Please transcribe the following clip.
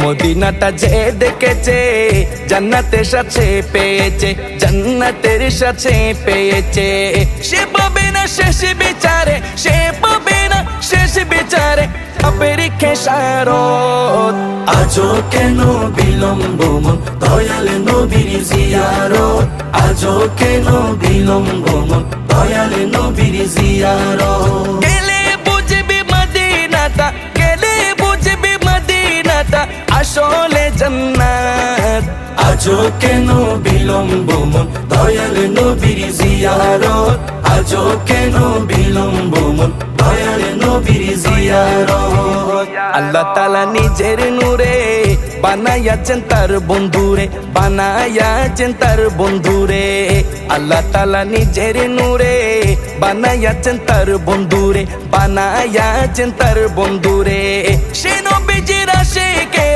মদিনাটা যে দেখেছে জান্নাতের সাথে পেয়েছে, জান্নাতের সাথে পেয়েছে। সে পাবে না শেষ বিচারে, সে পাবে না শেষ বিচারে পাপের খেসারত। আজও কেন বিলম্ব মন দয়াল নবীর জিয়ারত, আজও কেন বিলম্ব মন দয়াল নবীর জিয়ারত। গেলে বুঝবি মদিনাটা, গেলে বুঝবি মদিনাটা আসলে জান্নাত। আজও কেন বিলম্ব মন দয়াল নবীর জিয়ারত, আজও কেন বিলম্ব মন দয়াল নবীর জিয়ারত। আল্লাহ তাআলা নিজের নূরে বানায়াছেন তার বন্ধুরে, বানায়াছেন তার বন্ধুরে। আল্লাহ তাআলা নিজের নূরে বানায়াছেন তার বন্ধুরে, বানায়াছেন তার বন্ধুরে। সে নবীজির আশিকেরা